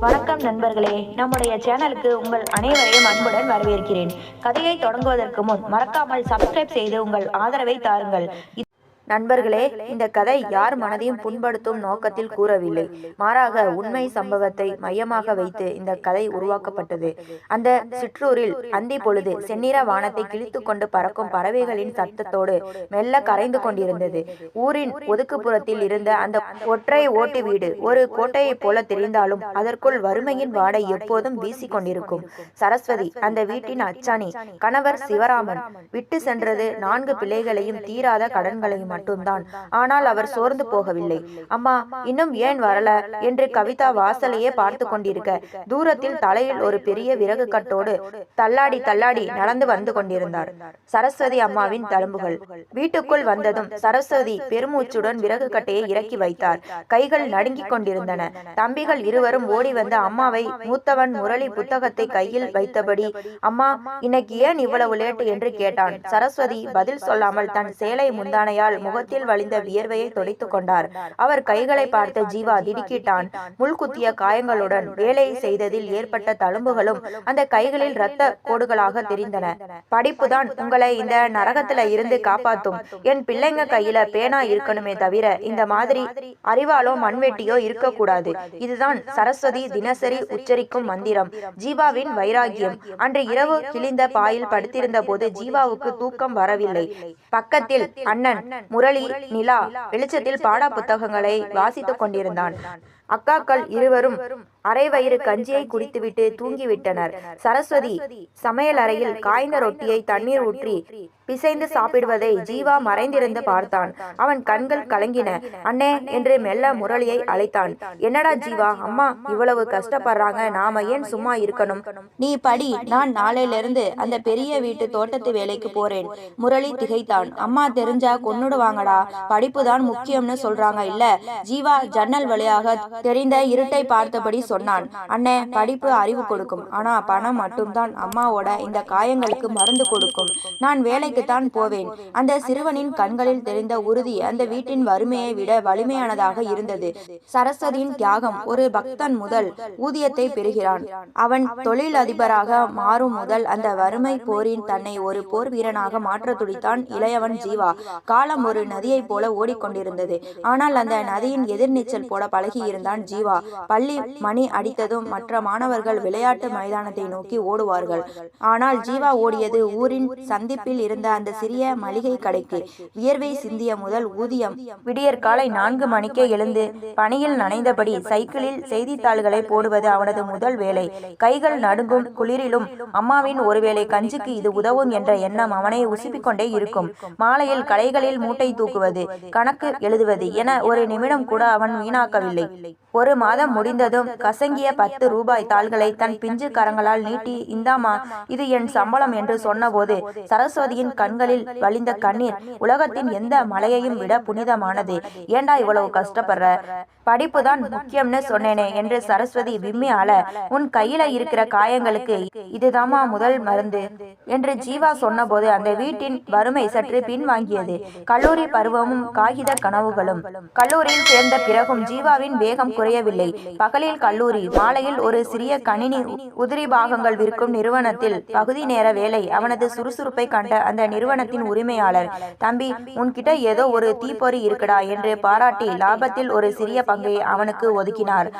வணக்கம் நண்பர்களே, நம்முடைய சேனலுக்கு உங்கள் அனைவரையும் அன்புடன் வரவேற்கிறேன். கதையை தொடங்குவதற்கு முன் மறக்காமல் சப்ஸ்கிரைப் செய்து உங்கள் ஆதரவை தாருங்கள். நண்பர்களே, இந்த கதை யார் மனதையும் புண்படுத்தும் நோக்கத்தில் கூறவில்லை. மாறாக உண்மை சம்பவத்தை மையமாக வைத்து இந்த கதை உருவாக்கப்பட்டது. அந்த சிற்றூரில் அந்தி பொழுது செந்நிற வானத்தை கிழித்து கொண்டு பறக்கும் பறவைகளின் சத்தத்தோடு மெல்ல கரைந்து கொண்டிருந்தது. ஊரின் ஒதுக்குப்புறத்தில் இருந்த அந்த ஒற்றை ஓட்டு வீடு ஒரு கோட்டையைப் போல தெரிந்தாலும் அதற்குள் வறுமையின் வாடை எப்போதும் வீசி கொண்டிருக்கும். சரஸ்வதி அந்த வீட்டின் அச்சாணி. கணவர் சிவராமன் விட்டு சென்றது 4 பிள்ளைகளையும் தீராத கடன்களையும் மட்டும்தான். ஆனால் அவர் சோர்ந்து போகவில்லை. அம்மா, இன்னும் ஏன் வரல என்று கவிதா வாசலையே பார்த்து கொண்டிருக்க, தூரத்தில் தலையில் ஒரு பெரிய விறகு கட்டோடு தள்ளாடி தள்ளாடி நடந்து வந்து கொண்டிருந்தார் சரஸ்வதி அம்மாவின் தழும்புகள். வீட்டுக்குள் வந்ததும் சரஸ்வதி பெருமூச்சுடன் விறகு கட்டையை இறக்கி வைத்தார். கைகள் நடுங்கிக் கொண்டிருந்தன. தம்பிகள் இருவரும் ஓடி வந்த அம்மாவை மூத்தவன் முரளி புத்தகத்தை கையில் வைத்தபடி, அம்மா, இன்னைக்கு ஏன் இவ்வளவு லேட்டு என்று கேட்டான். சரஸ்வதி பதில் சொல்லாமல் தன் சேலை முந்தானையால் முகத்தில் வழிந்த வியர்வையை துடைத்து கொண்டார். அவர் கைகளை பார்த்த ஜீவா திடுக்கிட்டான். முள்குத்திய காயங்களுடன் வேலை செய்ததில் ஏற்பட்ட தழும்புகளும் அந்த கைகளில் இரத்த கோடுகளாக தெரிந்தன. படிப்புதான் உங்களை இந்த நரகத்துல இருந்து காப்பாத்தும். என் பிள்ளைங்க கையில பேனா இருக்கணுமே தவிர இந்த மாதிரி அறிவாலோ மண்வெட்டியோ இருக்கக்கூடாது. இதுதான் சரஸ்வதி தினசரி உச்சரிக்கும் மந்திரம். ஜீவாவின் வைராகியம். அன்று இரவு கிழிந்த பாயில் படுத்திருந்த போது ஜீவாவுக்கு தூக்கம் வரவில்லை. பக்கத்தில் அண்ணன் முரளி, நிலா வெளிச்சத்தில் பாட புத்தகங்களை வாசித்துக் கொண்டிருந்தான். அக்காக்கள் இருவரும் அரை வயிறு கஞ்சியை குடித்துவிட்டு தூங்கிவிட்டனர். சரஸ்வதி சமையல் அறையில் காய்ந்த ரொட்டியை தண்ணீர் ஊற்றி பிசைந்து சாப்பிடுவதை ஜீவா மறைந்திருந்து பார்த்தான். அவன் கண்கள் கலங்கின. அண்ணே என்று மெல்ல முரளியை அழைத்தான். என்னடா ஜீவா, அம்மா இவ்வளவு கஷ்டப்படுறாங்க, நாம ஏன் சும்மா இருக்கணும்? நீ படி, நான் நாளையிலிருந்து அந்த பெரிய வீட்டு தோட்டத்து வேலைக்கு போறேன். முரளி திகைத்தான். அம்மா தெரிஞ்சா கொன்னுடுவாங்கடா, படிப்புதான் முக்கியம்னு சொல்றாங்க இல்ல? ஜீவா ஜன்னல் வழியாக தெரிந்த இருட்டை பார்த்தபடி சொன்னான். அண்ணே, படிப்பு அறிவு கொடுக்கும், ஆனா பணம் மட்டும்தான் அம்மாவோட இந்த காயங்களுக்கு மருந்து கொடுக்கும். நான் வேலைக்கு தான் போவேன். அந்த சிறுவனின் கண்களில் தெரிந்த உறுதி அந்த வீட்டின் வறுமையை விட வலிமையானதாக இருந்தது. சரஸ்வதியின் தியாகம். ஒரு பக்தன் முதல் ஊதியத்தை பெறுகிறான். அவன் தொழிலதிபராக மாறும் முதல் அந்த வறுமை போரின் தன்னை ஒரு போர் வீரனாக மாற்ற துடித்தான் இளையவன் ஜீவா. காலம் ஒரு நதியை போல ஓடிக்கொண்டிருந்தது. ஆனால் அந்த நதியின் எதிர்நீச்சல் போட பழகியிருந்தான் ஜீவா. பள்ளி மணி அடித்ததும் மற்ற மாணவர்கள் விளையாட்டு மைதானத்தை நோக்கி ஓடுவார்கள். ஆனால் ஜீவா ஓடியது ஊரின் சந்திப்பில் இருந்த அந்த சிறிய மளிகை கடைக்கு. வியர்வை சிந்திய முதல் ஊதியம். விடியற் காலை 4 மணிக்கே எழுந்து பணியில் நனைந்தபடி சைக்கிளில் செய்தித்தாள்களை போடுவது அவனது முதல் வேலை. கைகள் நடுங்கும் குளிரிலும் அம்மாவின் ஒருவேளை கஞ்சிக்கு இது உதவும் என்ற எண்ணம் அவனை உசுப்பிக்கொண்டே இருக்கும். மாலையில் கடைகளில் மூட்டை தூக்குவது, கணக்கு எழுதுவது என ஒரு நிமிடம் கூட அவன் வீணாக்கவில்லை. ஒரு மாதம் முடிந்ததும் கசங்கிய 10 ரூபாய் தாள்களை தன் பிஞ்சு கரங்களால் நீட்டி, இந்தாமா, இது என் சம்பளம் என்று சொன்னபோது சரஸ்வதியின் கண்களில் வழிந்த கண்ணீர் உலகத்தின் எந்த மலையையும் விட புனிதமானது. ஏண்டா இவ்வளவு கஷ்டப்படுற? படிப்புதான் முக்கியம்னு சொன்னேனே என்று சரஸ்வதி விம்மி ஆள, உன் கையில இருக்கிற காயங்களுக்கு இதுதாமா முதல் மருந்து என்று ஜீவா சொன்னபோது அந்த வீட்டின் வறுமை சற்று பின்வாங்கியது. கல்லூரி பருவமும் காகித கனவுகளும். கல்லூரியில் சேர்ந்த பிறகும் ஜீவாவின் வேகம் குறையவில்லை. பகலில் கல்லூரி, மாலையில் ஒரு சிறிய கணினி உதிரி பாகங்கள் விற்கும் நிறுவனத்தில் பகுதி நேர வேலை. அவனது சுறுசுறுப்பை கண்ட அந்த நிறுவனத்தின் உரிமையாளர், தம்பி, உன்கிட்ட ஏதோ ஒரு தீப்பொறி இருக்குடா என்று பாராட்டி லாபத்தில் ஒரு சிறிய பங்கை அவனுக்கு ஒதுக்கினார்.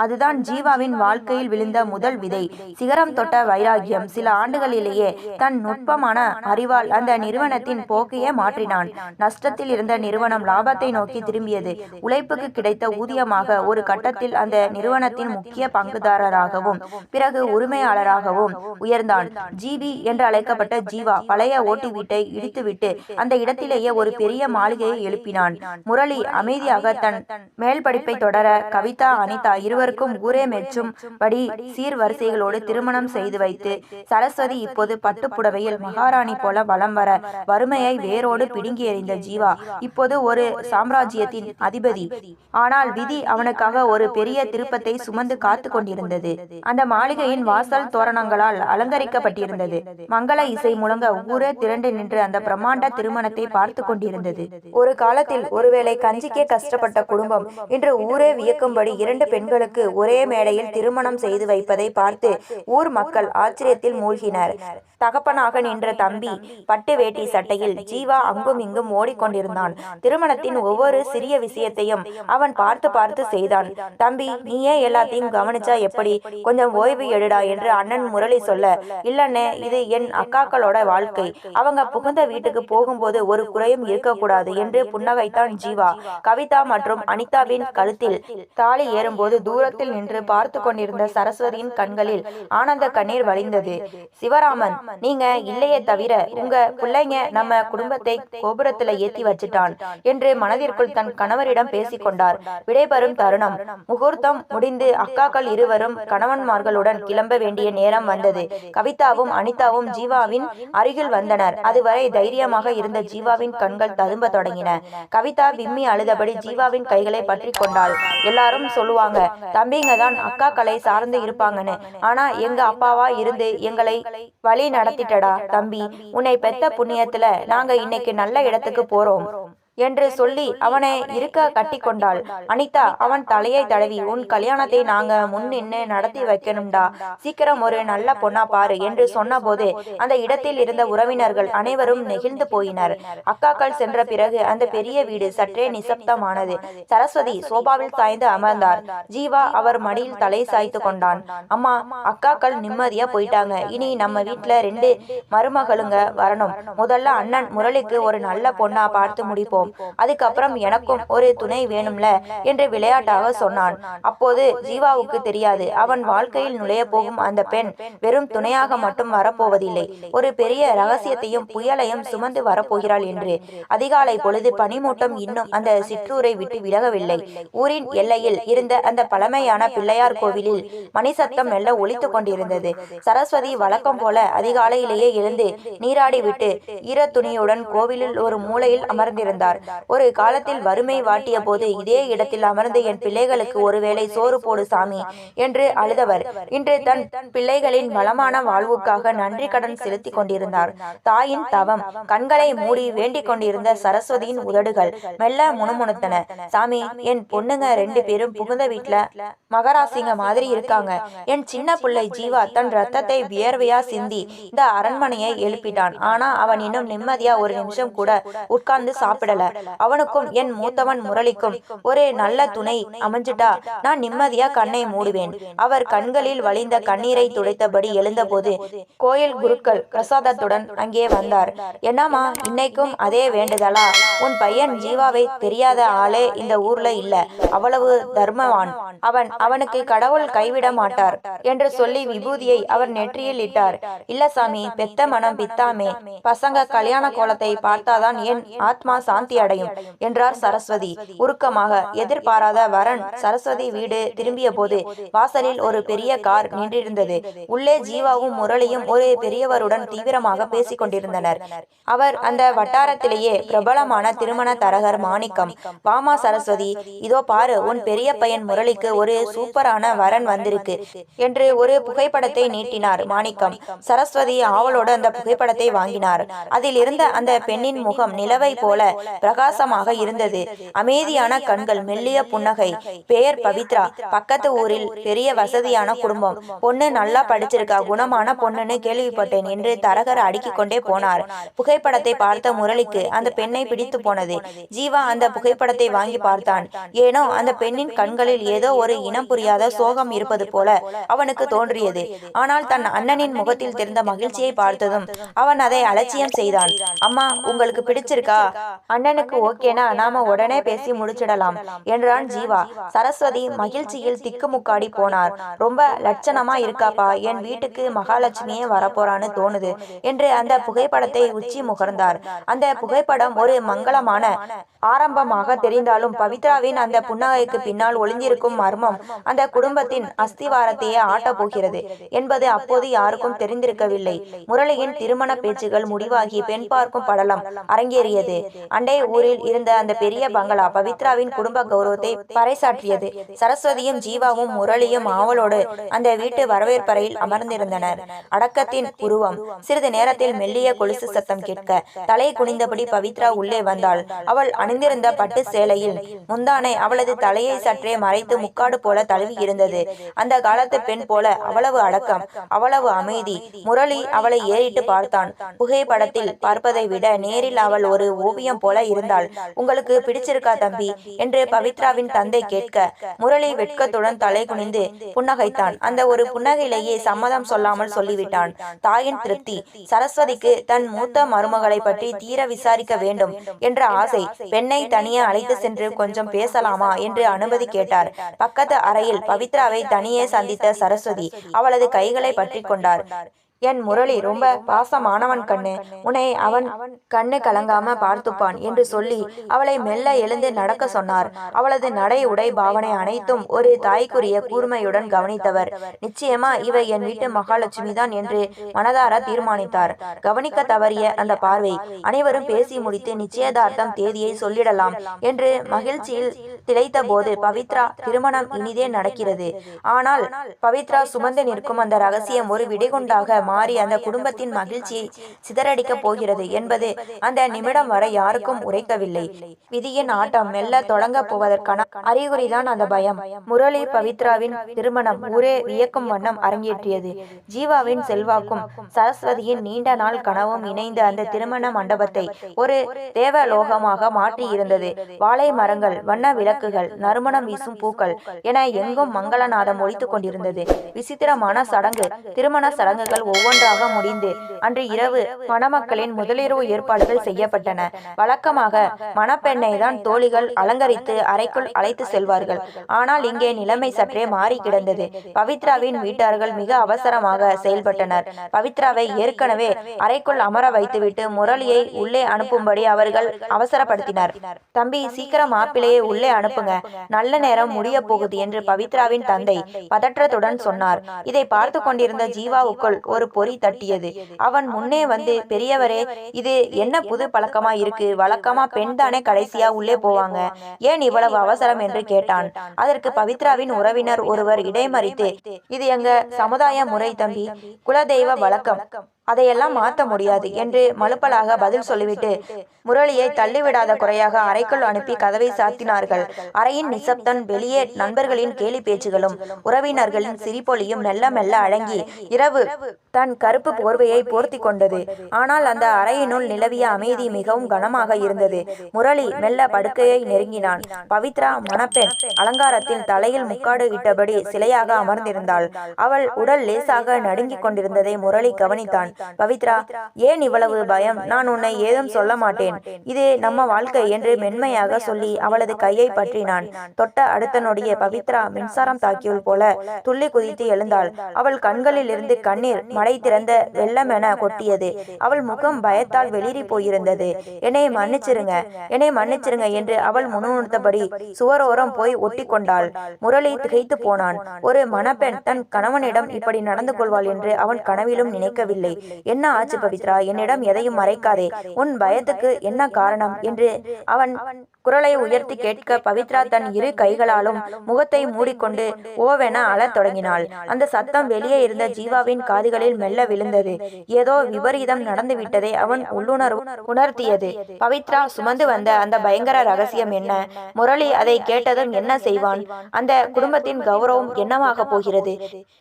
அதுதான் ஜீவாவின் வாழ்க்கையில் விழுந்த முதல் விதை. சிகரம் தொட்ட வைராகியம். சில ஆண்டுகளிலேயே தன் நுட்பமான அறிவால் அந்த நிறுவனத்தின் போக்கையே மாற்றினான். நஷ்டத்தில் இருந்த நிறுவனம் லாபத்தை நோக்கி திரும்பியது. உழைப்புக்கு கிடைத்த ஊதியமாக ஒரு கட்டத்தில் அந்த நிறுவனத்தின் முக்கிய பங்குதாரராகவும் பிறகு உரிமையாளராகவும் உயர்ந்தான். ஜிவி என்று அழைக்கப்பட்ட ஜீவா பழைய ஓட்டு வீட்டை இடித்துவிட்டு அந்த இடத்திலேயே ஒரு பெரிய மாளிகையை எழுப்பினான். முரளி அமைதியாக தன் மேல் படிப்பை தொடர, கவிதா, அனிதா இருவருக்கும் ஊரே மெச்சும் படி சீர்வரிசைகளோடு திருமணம் செய்து வைத்து, சரஸ்வதி இப்போது பட்டுப்புடவையில் மகாராணி போல வலம் வர, வறுமையை வேரோடு பிடுங்கி எறிந்த ஜீவா இப்போது ஒரு சாம்ராஜ்யத்தின் அதிபதி. ஆனால் விதி அவனுக்கு அவனுக்காக ஒரு பெரிய திருப்பத்தை சுமந்து காத்து கொண்டிருந்தது. அந்த மாளிகையின் வாசல் தோரணங்களால் அலங்கரிக்கப்பட்டிருந்தது. மங்கள இசை முழங்க ஊரே திரண்டு நின்று அந்த பிரம்மாண்ட திருமணத்தை பார்த்து கொண்டிருந்தது. ஒரு காலத்தில் ஒருவேளை கஞ்சிக்கே கஷ்டப்பட்ட குடும்பம் இன்று ஊரே வியக்கும்படி 2 பெண்களுக்கு ஒரே மேடையில் திருமணம் செய்து வைப்பதை பார்த்து ஊர் மக்கள் ஆச்சரியத்தில் மூழ்கினர். தகப்பனாக நின்ற தம்பி பட்டு வேட்டி சட்டையில் ஜீவா அங்கும் இங்கும் ஓடிக்கொண்டிருந்தான். திருமணத்தின் ஒவ்வொரு சிறிய விஷயத்தையும் அவன் பார்த்து பார்த்து செய்தான். தம்பி, நீயே எல்லாத்தையும் கவனிச்சா எப்படி? கொஞ்சம் ஓய்வு எடுடா என்று அண்ணன் முரளி சொல்ல, இல்லண்ணே, இது என் அக்காக்களோட வாழ்க்கை. அவங்க புகுந்த வீட்டுக்கு போகும்போது ஒரு குறையும் இருக்கக்கூடாது என்று புன்னகைத்தான் ஜீவா. கவிதா மற்றும் அனிதாவின் கழுத்தில் தாலி ஏறும்போது தூரத்தில் நின்று பார்த்து கொண்டிருந்த சரஸ்வதியின் கண்களில் ஆனந்த கண்ணீர் வழிந்தது. சிவராமன், நீங்க இல்லையே தவிர உங்க பிள்ளைங்க நம்ம குடும்பத்தை கோபுரத்துல ஏத்தி வச்சுட்டான் என்று மனதிற்குள் தன் கணவரிடம் பேசிக்கொண்டார். விடைபெறும் தருணம். முகூர்த்தம் முடிந்து அக்காக்கள் இருவரும் கணவன்மார்களுடன் கிளம்ப வேண்டிய நேரம் வந்தது. கவிதாவும் அனிதாவும் ஜீவாவின் அருகில் வந்தனர். அதுவரை தைரியமாக இருந்த ஜீவாவின் கண்கள் ததும்ப தொடங்கின. கவிதா விம்மி அழுதபடி ஜீவாவின் கைகளை பற்றி கொண்டாள். எல்லாரும் சொல்லுவாங்க, தம்பிங்க தான் அக்காக்களை சார்ந்து இருப்பாங்கன்னு. ஆனா எங்க அப்பாவா இருந்து எங்களை வழி நடத்திட்டடா தம்பி. உன்னை பெத்த புண்ணியத்துல நாங்க இன்னைக்கு நல்ல இடத்துக்கு போறோம் என்று சொல்லி அவனை இருக்க கட்டி கொண்டாள். அனிதா அவன் தலையை தடவி, உன் கல்யாணத்தை நாங்க முன்னின்னு நடத்தி வைக்கணும்டா, சீக்கிரம் ஒரு நல்ல பொண்ணா பாரு என்று சொன்ன போது அந்த இடத்தில் இருந்த உறவினர்கள் அனைவரும் நெகிழ்ந்து போயினர். அக்காக்கள் சென்ற பிறகு அந்த பெரிய வீடு சற்றே நிசப்தமானது. சரஸ்வதி சோபாவில் சாய்ந்து அமர்ந்தார். ஜீவா அவர் மடியில் தலை சாய்த்து கொண்டான். அம்மா, அக்காக்கள் நிம்மதியா போயிட்டாங்க. இனி நம்ம வீட்டுல 2 மருமகளுங்க வரணும். முதல்ல அண்ணன் முரளிக்கு ஒரு நல்ல பொண்ணா பார்த்து முடிப்போம். அதுக்கப்புறம் எனக்கும் ஒரு துணை வேணும்ல என்று விளையாட்டாக சொன்னான். அப்போது ஜீவாவுக்கு தெரியாது, அவன் வாழ்க்கையில் நுழைய போகும் அந்த பெண் வெறும் துணையாக மட்டும் வரப்போவதில்லை, ஒரு பெரிய ரகசியத்தையும் புயலையும் சுமந்து வரப்போகிறாள் என்று. அதிகாலை பொழுது பனிமூட்டம் இன்னும் அந்த சிற்றூரை விட்டு விலகவில்லை. ஊரின் எல்லையில் இருந்த அந்த பழமையான பிள்ளையார் கோவிலில் மணி சத்தம் மெல்ல ஒலித்து கொண்டிருந்தது. சரஸ்வதி வழக்கம் போல அதிகாலையிலேயே எழுந்து நீராடி விட்டு ஈர துணியுடன் கோவிலில் ஒரு மூலையில் அமர்ந்திருந்தார். ஒரு காலத்தில் வறுமை வாட்டிய போது இதே இடத்தில் அமர்ந்து என் பிள்ளைகளுக்கு ஒருவேளை சோறு போடு சாமி என்று அழுதவர் இன்று தன் பிள்ளைகளின் வளமான வாழ்வுக்காக நன்றி கடன் செலுத்தி கொண்டிருந்தார். தாயின் தவம். கண்களை மூடி வேண்டிக் கொண்டிருந்த சரஸ்வதியின் உதடுகள் மெல்ல முணுமுணுத்தன. சாமி, என் பொண்ணுங்க 2 பேரும் புகுந்த வீட்டுல மகராசிங்க மாதிரி இருக்காங்க. என் சின்ன பிள்ளை ஜீவா தன் ரத்தத்தை வியர்வையா சிந்தி இந்த அரண்மனையை எழுப்பிட்டான். ஆனா அவன் இன்னும் நிம்மதியா ஒரு நிமிஷம் கூட உட்கார்ந்து சாப்பிடல. அவனுக்கும் என் மூத்தவன் முரளிக்கும் ஒரு நல்ல துணை அமைஞ்சிட்டா நான் நிம்மதியா கண்ணை மூடுவேன். அவர் கண்களில் வழிந்த கண்ணீரை துடைத்தபடி எழுந்தபோது கோயில் குருக்கள் பிரசாதத்துடன் அங்கே வந்தார். என்னம்மா, இன்னைக்கும் அதே வேண்டுதலா? உன் பையன் ஜீவாவை தெரியாத ஆளே இந்த ஊர்ல இல்ல. அவ்வளவு தர்மவான் அவனுக்கு கடவுள் கைவிட மாட்டார் என்று சொல்லி விபூதியை அவர் நெற்றியில் இட்டார். இல்ல சாமி, பெத்த மனம் பித்தாமே. பசங்க கல்யாண கோலத்தை பார்த்தாதான் என் ஆத்மா சாந்தி அடையும் என்றார் சரஸ்வதி உருக்கமாக. எதிர்பாராத வரன் சரஸ்வதி வீடு திரும்பிய போது வாசலில் ஒரு பெரிய கார் நின்றிருந்தது. உள்ளே ஜீவாவும் முரளியும் ஒரு பெரியவருடன் தீவிரமாக பேசிக் கொண்டிருந்தனர். அவர் அந்த வட்டாரத்திலேயே பிரபலமான திருமண தரகர் மாணிக்கம். வாமா சரஸ்வதி, இதோ பாரு, உன் பெரிய பையன் முரளிக்கு ஒரு சூப்பரான வரன் வந்திருக்கு என்று ஒரு புகைப்படத்தை நீட்டினார் மாணிக்கம். சரஸ்வதி ஆவலோடு அந்த புகைப்படத்தை வாங்கினார். அதில் இருந்த அந்த பெண்ணின் முகம் நிலவை போல பிரகாசமாக இருந்தது. அமைதியான கண்கள், மெல்லிய புன்னகை. பெயர் பவித்ரா. பக்கத்து ஊரில் பெரிய வசதியான குடும்பம். பொண்ணு நல்லா படிச்சிருக்கா, குணமான பொண்ணுன்னு கேள்விப்பட்டேன் என்று தரகர் அடுக்கிக் கொண்டே போனார். புகைப்படத்தை பார்த்த முரளிக்கு அந்த பெண்ணை பிடித்து போனது. ஜீவா அந்த புகைப்படத்தை வாங்கி பார்த்தான். ஏனோ அந்த பெண்ணின் கண்களில் ஏதோ ஒரு இனம் புரியாத சோகம் இருப்பது போல அவனுக்கு தோன்றியது. ஆனால் தன் அண்ணனின் முகத்தில் தெரிந்த மகிழ்ச்சியை பார்த்ததும் அவன் அதை அலட்சியம் செய்தான். அம்மா, உங்களுக்கு பிடிச்சிருக்கா? அண்ணனுக்கு ஓகேனா நாம உடனே பேசி முடிச்சிடலாம் என்றான் ஜீவா. சரஸ்வதி மகிழ்ச்சியில் திக்குமுக்காடி போனார். ரொம்ப லட்சணமா இருக்காப்பா, என் வீட்டுக்கு மகாலட்சுமியே வரப்போறான்னு தோணுது என்று அந்த புகைப்படத்தை உச்சி முகர்ந்தார். அந்த புகைப்படம் ஒரு மங்களமான ஆரம்பமாக தெரிந்தாலும் பவித்ராவின் அந்த புன்னகைக்கு பின்னால் ஒளிந்திருக்கும் மர்மம் அந்த குடும்பத்தின் அஸ்திவாரத்தையே ஆட்டப் போகிறது என்பது அப்போது யாருக்கும் தெரிந்திருக்கவில்லை. முரளியின் திருமண பேச்சுகள் முடிவாகி பெண் பார்க்கும் படலம் அரங்கேறியது. அண்டை அண்டை ஊரில் இருந்த அந்த பெரிய பங்களா பவித்ராவின் குடும்ப கௌரவத்தை பறைசாற்றியது. சரஸ்வதியும் ஜீவாவும் முரளியும் ஆவலோடு அந்த வீட்டு வரவேற்பறையில் அமர்ந்திருந்தனர். அடக்கத்தின் உருவம். சிறிது நேரத்தில் மெல்லிய கொலுசு சத்தம் கேட்க தலை குனிந்தபடி பவித்ரா உள்ளே வந்தாள். அவள் அணிந்திருந்த பட்டு சேலையில் முந்தானை அவளது தலையை சற்றே மறைத்து முக்காடு போல தழுவி இருந்தது. அந்த காலத்து பெண் போல அவ்வளவு அடக்கம், அவ்வளவு அமைதி. முரளி அவளை ஏறிட்டு பார்த்தான். புகைப்படத்தில் பார்ப்பதை விட நேரில் அவள் ஒரு ஓவியம் போல இருந்தாள். உங்களுக்கு பிடிச்சிருக்கா தம்பி என்று பவித்ராவின் தந்தை கேட்க முரளி வெட்கத்துடன் தலை குனிந்து புன்னகைத்தான். அந்த ஒரு புன்னகையிலேயே சம்மதம் சொல்லாமல் சொல்லிவிட்டான். தாயின் திருப்தி. சரஸ்வதிக்கு தன் மூத்த மருமகளை பற்றி தீர விசாரிக்க வேண்டும் என்ற ஆசை. பெண்ணை தனியே அழைத்து சென்று கொஞ்சம் பேசலாமா என்று அனுமதி கேட்டார். பக்கத்து அறையில் பவித்ராவை தனியே சந்தித்த சரஸ்வதி அவளது கைகளை பற்றி கொண்டார். என் முரளி ரொம்ப பாசமானவன் கண்ணு, உன்னை அவன் கண்ணு கலங்காம பார்த்துப்பான் என்று சொல்லி அவளை மெல்ல எழுந்து நடக்க சொன்னார். அவளது நடை உடை பாவனை அனைத்தும் ஒரு தாய்க்குரிய கூர்மையுடன் கவனித்தவர். நிச்சயமா இவை என் வீட்டு மகாலட்சுமி தான் என்று மனதார தீர்மானித்தார். கவனிக்க தவறிய அந்த பார்வை. அனைவரும் பேசி முடித்து நிச்சயதார்த்தம் தேதியை சொல்லிடலாம் என்று மகிழ்ச்சியில் திளைத்த போது பவித்ரா திருமணம் இனிதே நடக்கிறது. ஆனால் பவித்ரா சுமந்து நிற்கும் அந்த ரகசியம் ஒரு விடைகுண்டாக மாறி அந்த குடும்பத்தின் மகிழ்ச்சியை சிதறடிக்க போகிறது என்பது அந்த நிமிடம் வரை யாருக்கும் உரைக்கவில்லை. விதியின் ஆட்டம் மெல்ல தொடங்க போவதற்கான அறிகுறிதான் அந்த பயம். முரளி பவித்ராவின் திருமணம் ஊரே வியக்கும் வண்ணம் அரங்கேற்றியது. ஜீவாவின் செல்வாக்கும் சரஸ்வதியின் நீண்ட நாள் கனவும் இணைந்து அந்த திருமண மண்டபத்தை ஒரு தேவலோகமாக மாற்றி இருந்தது. வாழை மரங்கள், வண்ண விளக்குகள், நறுமணம் வீசும் பூக்கள் என எங்கும் மங்களநாதம் ஒலித்துக் கொண்டிருந்தது. விசித்திரமான சடங்கு. திருமண சடங்குகள் ஒவ்வொன்றாக முடிந்து அன்று இரவு மணமக்களின் முதலிரவு ஏற்பாடுகள் செய்யப்பட்டன. வழக்கமாக மணப்பெண்ணை தான் தோழிகள் அலங்கரித்து அறைக்குள் அழைத்து செல்வார்கள். ஆனால் இங்கே நிலைமை சற்றே மாறி கிடந்தது. பவித்ராவின் வீட்டார்கள் மிக அவசரமாக செயல்பட்டனர். பவித்ராவை ஏற்கனவே அறைக்குள் அமர வைத்துவிட்டு முரளியை உள்ளே அனுப்பும்படி அவர்கள் அவசரப்படுத்தினர். தம்பி, சீக்கிரம் மாப்பிளையை உள்ளே அனுப்புங்க, நல்ல நேரம் முடிய போகுது என்று பவித்ராவின் தந்தை பதற்றத்துடன் சொன்னார். இதை பார்த்து கொண்டிருந்த ஜீவாவுக்குள் ஒரு பொறி தட்டியது. அவன் முன்னே வந்து, பெரியவரே, இது என்ன புது பழக்கமா இருக்கு? வழக்கமா பெண் தானே கடைசியா உள்ளே போவாங்க, ஏன் இவ்வளவு அவசரம் என்று கேட்டான். அதற்கு பவித்ராவின் உறவினர் ஒருவர் இடைமறித்து, இது எங்க சமுதாய முறை தம்பி, குலதெய்வ வழக்கம், அதையெல்லாம் மாற்ற முடியாது என்று மலுப்பலாக பதில் சொல்லிவிட்டு முரளியை தள்ளிவிடாத குறையாக அறைக்குள் அனுப்பி கதவை சாத்தினார்கள். அறையின் நிசப்தன். வெளியே நண்பர்களின் கேலி பேச்சுகளும் உறவினர்களின் சிரிப்பொலியும் மெல்ல மெல்ல அடங்கி இரவு தன் கருப்பு போர்வையை போர்த்தி கொண்டது. ஆனால் அந்த அறையினுள் நிலவிய அமைதி மிகவும் கனமாக இருந்தது. முரளி மெல்ல படுக்கையை நெருங்கினான். பவித்ரா மணப்பெண் அலங்காரத்தில் தலையில் முக்காடு இட்டபடி சிலையாக அமர்ந்திருந்தாள். அவள் உடல் லேசாக நடுங்கிக் கொண்டிருந்ததை முரளி கவனித்தான். பவித்ரா, ஏன் இவ்வளவு பயம்? நான் உன்னை ஏதும் சொல்ல மாட்டேன், இது நம்ம வாழ்க்கை என்று மென்மையாக சொல்லி அவளது கையை பற்றினான். தொட்ட அடுத்த நொடியே பவித்ரா மின்சாரம் தாக்கியவள் போல துள்ளி குதித்து எழுந்தாள். அவள் கண்களில் இருந்து கண்ணீர் மடை திறந்த வெள்ளமென கொட்டியது. அவள் முகம் பயத்தால் வெளிரி போயிருந்தது. என்னை மன்னிச்சிருங்க, என்னை மன்னிச்சிருங்க என்று அவள் முணுமுணுத்தபடி சுவரோரம் போய் ஒட்டி கொண்டாள். முரளி திகைத்து போனான். ஒரு மணப்பெண் தன் கணவனிடம் இப்படி நடந்து கொள்வாள் என்று அவன் கனவிலும் நினைக்கவில்லை. என்ன ஆச்சு பவித்ரா? என்னிடம் எதையும் மறைக்காதே. உன் பயத்துக்கு என்ன காரணம் என்று அவன் குரலை உயர்த்தி கேட்க பவித்ரா தன் இரு கைகளாலும் முகத்தை மூடிக்கொண்டு ஓவென அழத் தொடங்கினாள். அந்த சத்தம் வெளியே இருந்த ஜீவாவின் காதுகளில் மெல்ல விழுந்தது. ஏதோ விபரீதம் நடந்துவிட்டதை அவன் உள்ளுணர்வு உணர்த்தியது. பவித்ரா சுமந்து வந்த அந்த பயங்கர ரகசியம் என்ன? முரளி அதை கேட்டதும் என்ன செய்வான்? அந்த குடும்பத்தின் கௌரவம் என்னவாக போகிறது?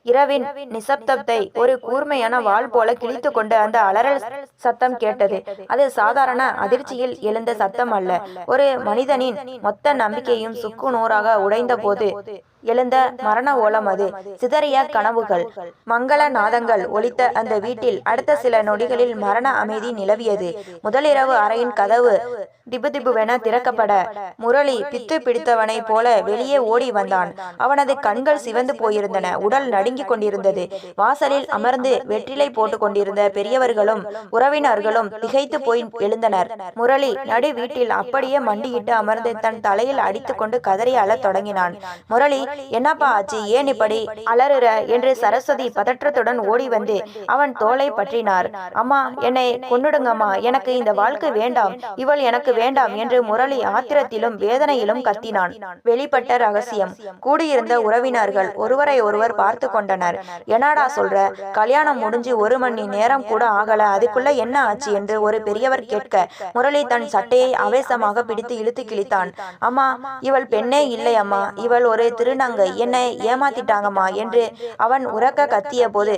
இரவின் நிசப்தத்தை ஒரு கூர்மையான வாள் போல கிழித்து கொண்டு அந்த அலறல் சத்தம் கேட்டது. அது சாதாரண அதிர்ச்சியில் எழுந்த சத்தம் அல்ல. ஒரு மனிதனின் மொத்த நம்பிக்கையும் சுக்கு நூறாக உடைந்த போது எழுந்த மரண ஓலம் அது. சிதறிய கனவுகள், மங்கள நாதங்கள் ஒலித்த அந்த வீட்டில் அடுத்த சில நொடிகளில் மரண அமைதி நிலவியது. முதலிரவு அறையின் கதவு திபுதிபுவென திறக்கப்பட முரளி பித்து பிடித்தவனை போல வெளியே ஓடி வந்தான். அவனது கண்கள் சிவந்து போயிருந்தன. உடல் நடுங்கிக் கொண்டிருந்தது. வாசலில் அமர்ந்து வெற்றிலை போட்டு கொண்டிருந்த பெரியவர்களும் உறவினர்களும் திகைத்து போய் எழுந்தனர். முரளி நடு வீட்டில் அப்படியே மண்டியிட்டு அமர்ந்து தன் தலையில் அடித்து கொண்டு கதறி அழத் தொடங்கினான். முரளி, என்னப்பா ஆச்சு, ஏன் இப்படி அலறுற என்று சரஸ்வதி பதற்றத்துடன் ஓடி வந்து அவன் தோளை பற்றினார். அம்மா, என்னை கொன்னுடுங்கம்மா, எனக்கு இந்த வாழ்க்கை வேண்டாம், இவள் எனக்கு வேண்டாம் என்று முரளி ஆத்திரத்திலும் வேதனையிலும் கத்தினான். வெளிப்பட்ட ரகசியம். கூடியிருந்த உறவினர்கள் ஒருவரை ஒருவர் பார்த்து கொண்டனர். என்னடா சொல்ற, கல்யாணம் முடிஞ்சு 1 மணி நேரம் கூட ஆகல, அதுக்குள்ள என்ன ஆச்சு என்று ஒரு பெரியவர் கேட்க முரளி தன் சட்டையை ஆவேசமாக பிடித்து இழுத்து கிழித்தான். அம்மா, இவள் பெண்ணே இல்லை அம்மா, இவள் ஒரு திருநங்கை, என்னை ஏமாத்திட்டாங்கம்மா என்று அவன் உரக்க கத்திய போது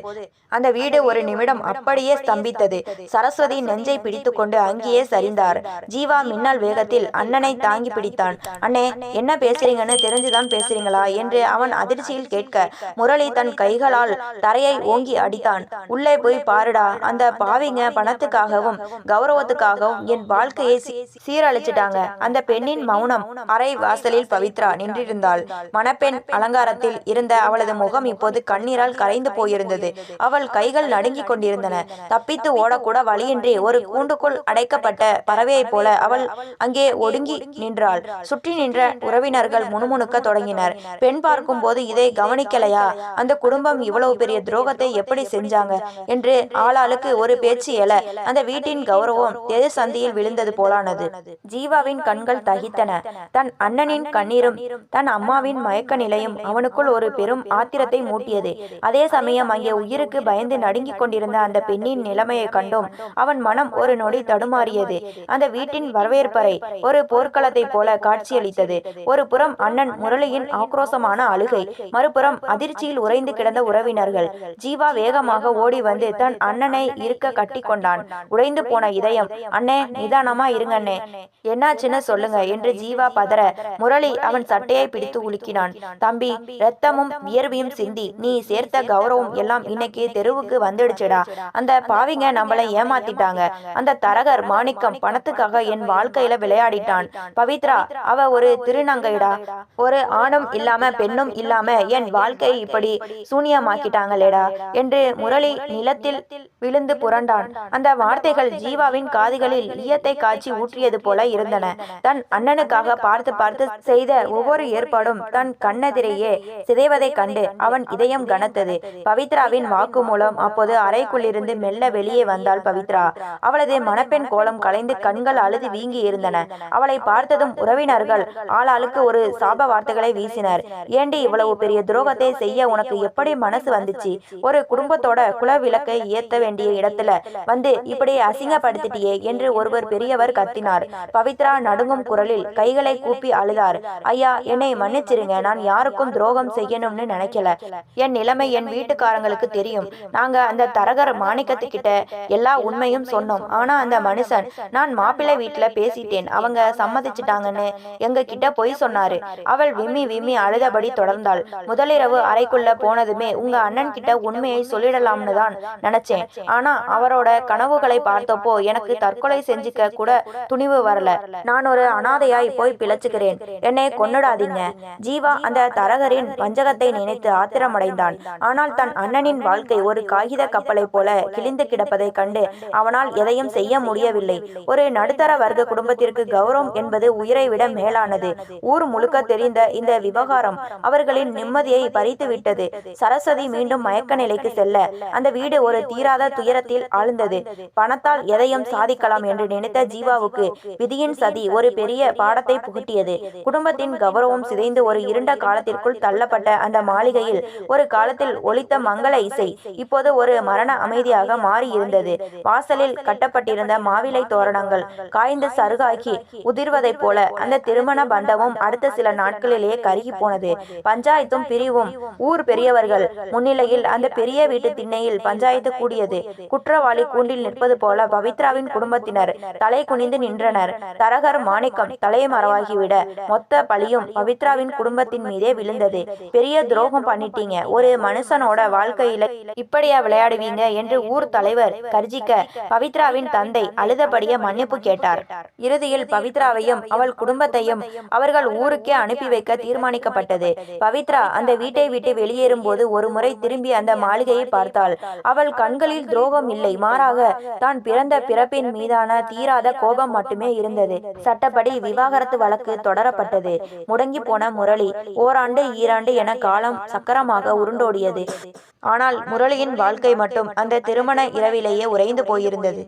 அந்த வீடு ஒரு நிமிடம் அப்படியே ஸ்தம்பித்தது. சரஸ்வதி நெஞ்சை பிடித்து கொண்டு அங்கேயே சரிந்தார். ஜீவா மின்னல் வேகத்தில் அண்ணனை தாங்கி பிடித்தான். அண்ணே, என்ன பேசுறீங்கன்னு தெரிஞ்சுதான் பேசுறீங்களா என்று அவன் அதிர்ச்சியில் கேட்க முரளி தன் கைகளால் தரையை ஓங்கி அடித்தான். உள்ளே போய் பாருடா, அந்த பாவிங்க பணத்துக்காகவும் கௌரவத்துக்காகவும் என் வாழ்க்கையை சீரழிச்சிட்டாங்க. அந்த பெண்ணின் மௌனம். அறை வாசலில் பவித்ரா நின்றிருந்தாள். மணப்பெண் அலங்காரத்தில் இருந்த அவளது முகம் இப்போது கண்ணீரால் கரைந்து போயிருந்தது. அவள் கைகள் நடுங்கிக் கொண்டிருந்தன. தப்பித்து ஓடக்கூட வழியின்றி ஒரு கூண்டுக்குள் அடைக்கப்பட்ட பறவையைப் போல அவள் அங்கே ஒடுங்கி நின்றாள். சுற்றி நின்ற உறவினர்கள் முணுமுணுக்க தொடங்கினர். பெண் பார்க்கும் போது இதை கவனிக்கலையா, அந்த குடும்பம் இவ்வளவு பெரிய துரோகத்தை எப்படி செஞ்சாங்க என்று ஆளாளுக்கு ஒரு பேச்சு எழ அந்த வீட்டின் கௌரவம் எது சந்தியில் விழுந்தது போலானது. ஜீவாவின் கண்கள் தகித்தன. தன் அண்ணனின் கண்ணீரும் தன் அம்மாவின் மயக்க நிலையும் அவனுக்குள் ஒரு பெரும் ஆத்திரத்தை மூட்டியது. அதே சமயம் அங்கே உயிருக்கு பயந்து நடுங்கிக் கொண்டிருந்த அந்த பெண்ணின் நிலைமையை கண்டும் அவன் மனம் ஒரு நொடி தடுமாறியது. அந்த வீட்டின் வரவேற்பறை ஒரு போர்க்களத்தை போல காட்சியளித்தது. ஒரு புறம் அண்ணன் முரளியின் ஆக்ரோசமான அழுகை, மறுபுறம் அதிர்ச்சியில் உறைந்து கிடந்த உறவினர்கள். ஜீவா வேகமாக ஓடி வந்து தன் அண்ணனை இருக்க கட்டி கொண்டான். உடைந்து போன இதயம். அண்ணே, நிதானமா இருங்கண்ணே, என்னாச்சுன்னு சொல்லுங்க என்று ஜீவா பதற முரளி அவன் சட்டையை பிடித்து உலுக்கினான். தம்பி, ரத்தமும் வியர்வையும் சிந்தி நீ சேர்த்த கௌரவம் எல்லாம் இன்னைக்கு தெருவுக்கு வந்துடுச்சுடா. அந்த பாவிங்க நம்மளை ஏமாத்திட்டாங்க. அந்த தரகர் மாணிக்கம் பணத்துக்காக என் வாழ்க்கையில விளையாடிட்டான். பவித்ரா, அவ ஒரு திருநங்கைடா. ஒரு ஆணும் இல்லாம பெண்ணும் இல்லாம என் வாழ்க்கையை இப்படி சூனியமாக்கிட்டாங்களேடா என்று முரளி நிலத்தில் விழுந்து புரண்டான். அந்த வார்த்தைகள் ஜீவாவின் காதுகளில் ஈயத்தை காய்ச்சி ஊற்றியது போல இருந்தன. தன் அண்ணனுக்காக பார்த்து பார்த்து செய்த ஒவ்வொரு ஏற்பாடும் தன் கண்ணெதிரையே சிதைவதைக் கண்டு அவன் இதயம் கனத்தது. பவித்ராவின் வாக்கு மூலம் அப்போது அறைக்குள்ளிருந்து மெல்ல வெளியே வந்தாள் பவித்ரா. அவளது மணப்பெண் கோலம் கலைந்து கண்கள் அழுது வீங்கி இருந்தன. அவளை பார்த்ததும் உறவினர்கள் ஆளாளுக்கு ஒரு சாப வார்த்தைகளை வீசினர். ஏண்டி இவ்வளவு பெரிய துரோகத்தை செய்ய உனக்கு எப்படி மனசு வந்துச்சு? ஒரு குடும்பத்தோட குல விளக்கை ஏத்த வேண்டிய இடத்துல வந்து இப்படி அசிங்கப்படுத்திட்டியே என்று ஒருவர் பெரியவர் கத்தினார். பவித்ரா நடுங்கும் குரலில் கைகளை கூப்பி அழுதார். ஐயா, என்னை மன்னிச்சிருங்க, நான் யாருக்கும் துரோகம் செய்யணும்னு நினைக்கல. என் நிலைமை என் வீட்டுக்காரங்களுக்கு தெரியும். நாங்க அந்த தரகர் மாணிக்கத்துக்கிட்ட எல்லா உண்மையும் சொன்னோம். ஆனா அந்த மனுஷன், நான் மாப்பிள்ளை வீட்டுல பேசிட்டேன், அவங்க சம்மதிச்சிட்டாங்கன்னு எங்க கிட்ட பொய் சொன்னாரு. அவள் விம்மி விம்மி அழுதபடி தொடர்ந்தாள். முதலிரவு அறைக்குள்ள போனதுமே உங்க அண்ணன் கிட்ட உண்மையை சொல்லிடலாம்னு தான் நினைச்சேன். ஆனா அவரோட கனவுகளை பார்த்தப்போ எனக்கு தற்கொலை செஞ்சுக்க கூட துணிவு வரல. நான் ஒரு அனாதையாய் போய் பிழைச்சுக்கிறேன், என்னை கொன்னுடாதீங்க. ஜீவா அந்த தரகரின் வஞ்சகத்தை நினைத்து ஆத்திரமடைந்தான். ஆனால் தன் அண்ணனின் வாழ்க்கை ஒரு காகித கப்பலை போல கிழிந்து கிடப்பதை கண்டு அவனால் எதையும் செய்ய முடியவில்லை. ஒரு நடுத்தர வர்க்க குடும்பத்திற்கு கௌரவம் என்பது உயிரை விட மேலானது. ஊர் முழுக்க தெரிந்த இந்த விவகாரம் அவர்களின் நிம்மதியை பறித்து விட்டது. சரஸ்வதி மீண்டும் மயக்க நிலைக்கு செல்ல அந்த வீடு ஒரு தீராத துயரத்தில் ஆழ்ந்தது. பணத்தால் எதையும் சாதிக்கலாம் என்று நினைத்த ஜீவாவுக்கு விதியின் சதி ஒரு பெரிய பாடத்தை புகட்டியது. குடும்பத்தின் கௌரவம் சிதைந்து ஒரு இருண்ட காலத்திற்குள் தள்ளப்பட்ட அந்த மாளிகையில் ஒரு காலத்தில் ஒலித்த மங்கள இசை இப்போது ஒரு மரண அமைதியாக மாறி இருந்தது. வாசலில் கட்டப்பட்டிருந்த மாவிலை தோரணங்கள் காய்ந்து சருகாக்கி உதிர்வதைப் போல அந்த திருமண பந்தமும் அடுத்த சில நாட்களிலேயே கருகி போனது. பஞ்சாயத்தும் பிரிவும் ஊர் பெரியவர்கள் முன்னிலையில் அந்த பெரிய வீட்டு திண்ணையில் பஞ்சாயத்து கூடியது. குற்றவாளி கூண்டில் நிற்பது போல பவித்ராவின் குடும்பத்தினர் தலை குனிந்து நின்றனர். தரகர் மாணிக்கம் தலைமறைவாகிவிட மொத்த பழியும் பவித்ராவின் குடும்பத்தின் மீதே விழுந்தது. பெரிய துரோகம் பண்ணிட்டீங்க, ஒரு மனுஷனோட வாழ்க்கையில இப்படியா விளையாடுவீங்க என்று ஊர் தலைவர் கர்ஜிக்க பவித்ராவின் தந்தை அழுதபடியே மன்னிப்பு கேட்டார். இறுதியில் பவித்ராவையும் அவள் குடும்பத்தையும் அவர்கள் ஊருக்கே அனுப்பி வைக்க தீர்மானிக்கப்பட்டது. பவித்ரா அந்த வீட்டை விட்டு வெளியேறும் போது ஒரு முறை திரும்பி அந்த மாளிகையை பார்த்தாள். அவள் கண்களில் துரோகம் இல்லை, மாறாக தான் பிறந்த பிறப்பின் மீதான தீராத கோபம் மட்டுமே இருந்தது. சட்டப்படி விவாகரத்து வழக்கு தொடரப்பட்டது. முடங்கி போன முரளி ஓராண்டு ஈராண்டு என காலம் சக்கரமாக உருண்டோடியது. ஆனால் முரளியின் வாழ்க்கை மட்டும் அந்த திருமண இரவிலேயே உறைந்து போயிருந்தது.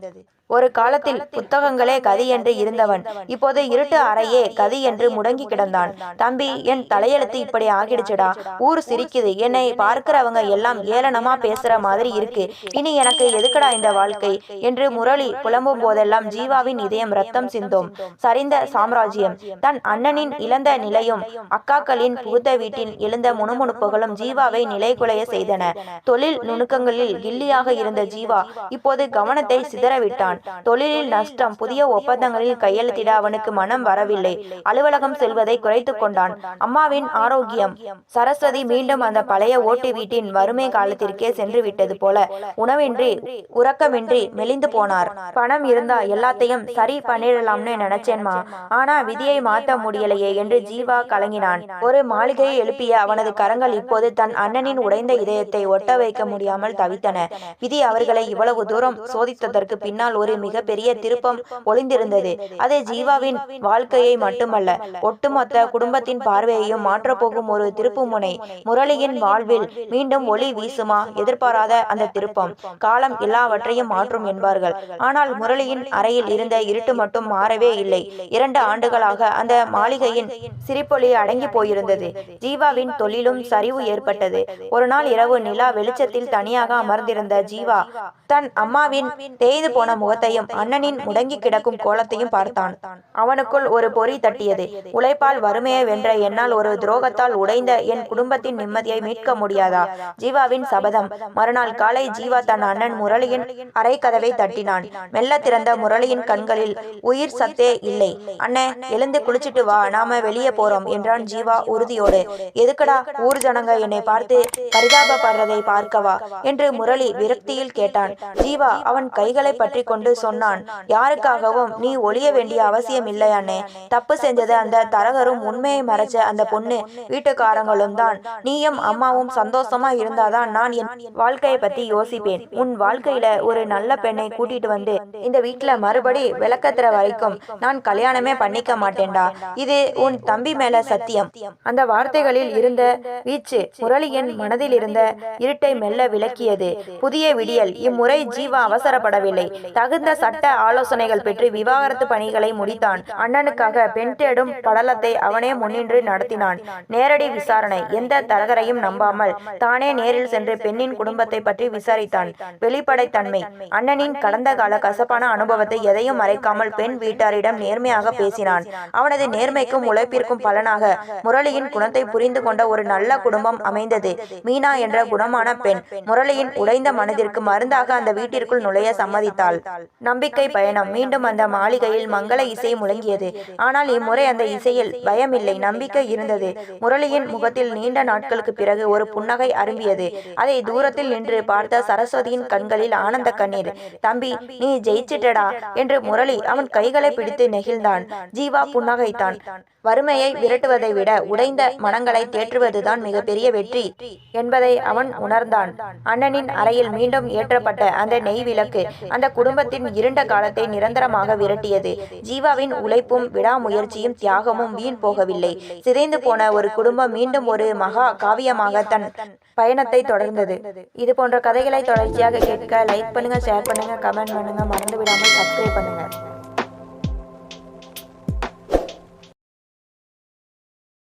ஒரு காலத்தில் புத்தகங்களே கதி என்று இருந்தவன் இப்போது இருட்டு அறையே கதி என்று முடங்கி கிடந்தான். தம்பி, என் தலையெழுத்து இப்படி ஆகிடுச்சுடா. ஊர் சிரிக்குது. என்னை பார்க்கிறவங்க எல்லாம் ஏளனமா பேசுற மாதிரி இருக்கு. இனி எனக்கு எதுக்குடா இந்த வாழ்க்கை என்று முரளி புலம்பும் போதெல்லாம் ஜீவாவின் இதயம் ரத்தம் சிந்தும். சரிந்த சாம்ராஜ்யம், தன் அண்ணனின் இழந்த நிலையும் அக்காக்களின் புகுந்த வீட்டின் எழுந்த முணுமுணுப்புகளும் ஜீவாவை நிலைகுலைய செய்தன. தொழில் நுணுக்கங்களில் கில்லியாக இருந்த ஜீவா இப்போது கவனத்தை சிதறவிட்டான். தொழிலில் நஷ்டம். புதிய ஒப்பந்தங்களில் கையெழுத்திட அவனுக்கு மனம் வரவில்லை. அலுவலகம் செல்வதை குறைத்து கொண்டான். அம்மாவின் ஆரோக்கியம். சரஸ்வதி மீண்டும் அந்த பழைய ஓட்டு வீட்டின் வறுமை காலத்திற்கே சென்று விட்டது போல உணவின்றி உறக்கமின்றி மெலிந்து போனார். பணம் இருந்தா எல்லாத்தையும் சரி பண்ணிடலாம்னு நினைச்சேன்மா, ஆனா விதியை மாற்ற முடியலையே என்று ஜீவா கலங்கினான். ஒரு மாளிகையை எழுப்பிய அவனது கரங்கள் இப்போது தன் அண்ணனின் உடைந்த இதயத்தை ஒட்ட வைக்க முடியாமல் தவித்தன. விதி அவர்களை இவ்வளவு தூரம் சோதித்ததற்கு பின்னால் ஒரு மிகப்பெரிய திருப்பம் ஒளிந்திருந்தது. அது ஜீவாவின் வாழ்க்கையை மட்டுமல்ல, ஒட்டுமொத்த குடும்பத்தின் பார்வையையும் மாற்றப்போகும் ஒரு திருப்புமுனை. முரளியின் வாழ்வில் மீண்டும் ஒளி வீசுமா? எதிர்பாராத அந்த திருப்பம் காலம் எல்லாவற்றையும் மாற்றும் என்பார்கள். ஆனால் முரளியின் அறையில் இருந்த இருட்டு மட்டும் மாறவே இல்லை. 2 ஆண்டுகளாக அந்த மாளிகையின் சிரிப்பொலி அடங்கி போயிருந்தது. ஜீவாவின் தொழிலும் சரிவு ஏற்பட்டது. ஒரு நாள் இரவு நிலா வெளிச்சத்தில் தனியாக அமர்ந்திருந்த ஜீவா தன் அம்மாவின் தேய்ந்து போன முகத்தையும் அண்ணனின் முடங்கி கிடக்கும் கோலத்தையும் பார்த்தான். அவனுக்குள் ஒரு பொறி தட்டியது. உழைப்பால் வறுமையை வென்ற என்னால் ஒரு துரோகத்தால் உடைந்த என் குடும்பத்தின் நிம்மதியை மீட்க முடியாதா? ஜீவாவின் சபதம். மறுநாள் காலை ஜீவா தன் அண்ணன் முரளியின் அறை கதவை தட்டினான். மெல்ல திறந்த முரளியின் கண்களில் உயிர் சத்தே இல்லை. அண்ணே, எழுந்து குளிச்சுட்டு வா, நாம வெளியே போறோம் என்றான் ஜீவா உறுதியோடு. எதுக்குடா? ஊர் ஜனங்க என்னை பார்த்து பரிதாபப்படுறதை பார்க்கவா என்று முரளி விரக்தியில் கேட்டான். ஜீவா அவன் கைகளை பற்றி கொண்டு சொன்னான். யாருக்காகவும் நீ ஒளிய வேண்டிய அவசியம் இல்லை அண்ணே. தப்பு செஞ்சது அந்த தரகரும் உண்மையை மறைச்ச அந்த பொண்ணு வீட்டுக்காரங்களும் தான். நீயும் அம்மாவும் சந்தோஷமா இருந்தாதான் நான் என் வாழ்க்கையை பத்தி யோசிப்பேன். உன் வாழ்க்கையில ஒரு நல்ல பெண்ணை கூட்டிட்டு வந்து இந்த வீட்டுல மறுபடி விளக்கத்துற வரைக்கும் நான் கல்யாணமே பண்ணிக்க மாட்டேன்டா. இது உன் தம்பி மேல சத்தியம். அந்த வார்த்தைகளில் இருந்த வீச்சு முரளியின் மனதில் இருந்த இருட்டை மெல்ல விளக்கியது. புதிய விடியல். இம்முறை ஜீவா அவசரப்படவில்லை. தகுந்த சட்ட ஆலோசனைகள் பெற்று விவாகரத்து பணிகளை முடித்தான். அண்ணனுக்காக பெண் தேடும் படலத்தை அவனே முன்னின்று நடத்தினான். நேரடி விசாரணை. எந்த தரகரையும் நம்பாமல் தானே நேரில் சென்று பெண்ணின் குடும்பத்தை பற்றி விசாரித்தான். வெளிப்படைத்தன்மை. அண்ணனின் கடந்த கால கசப்பான அனுபவத்தை எதையும் மறைக்காமல் பெண் வீட்டாரிடம் நேர்மையாக பேசினான். அவனது நேர்மைக்கும் உழைப்பிற்கும் பலனாக முரளியின் குணத்தை புரிந்து கொண்ட ஒரு நல்ல குடும்பம் அமைந்தது. மீனா என்ற குணமான பெண் முரளியின் உடைந்த மனதிற்கு மருந்தாக அந்த வீட்டிற்குள் நுழைய சம்மதித்தாள். நம்பிக்கை பயணம். மீண்டும் அந்த மாளிகையில் மங்கள இசை முழங்கியது. ஆனால் இம்முறை அந்த இசையில் பயமில்லை, நம்பிக்கை இருந்தது. முரளியின் முகத்தில் நீண்ட நாட்களுக்கு பிறகு ஒரு புன்னகை அரும்பியது. அதை தூரத்தில் நின்று பார்த்த சரஸ்வதியின் கண்களில் ஆனந்த கண்ணீர். தம்பி, நீ ஜெயிச்சிட்டடா என்று முரளி அவன் கைகளை பிடித்து நெகிழ்ந்தான். ஜீவா புன்னகைத்தான். வறுமையை விரட்டுவதை விட உடைந்த மனங்களை தேற்றுவதுதான் மிகப்பெரிய வெற்றி என்பதை அவன் உணர்ந்தான். அண்ணனின் அறையில் மீண்டும் ஏற்றப்பட்ட அந்த நெய் விளக்கு அந்த குடும்பத்தின் இருண்ட காலத்தை நிரந்தரமாக விரட்டியது. ஜீவாவின் உழைப்பும் விடாமுயற்சியும் தியாகமும் வீண் போகவில்லை. சிதைந்து போன ஒரு குடும்பம் மீண்டும் ஒரு மகா காவியமாக தன் பயணத்தை தொடர்ந்தது. இது போன்ற கதைகளை தொடர்ச்சியாக கேட்க லைக் பண்ணுங்க, ஷேர் பண்ணுங்க, கமெண்ட் பண்ணுங்க, மறந்து விடாமல் சப்ஸ்கிரைப் பண்ணுங்க.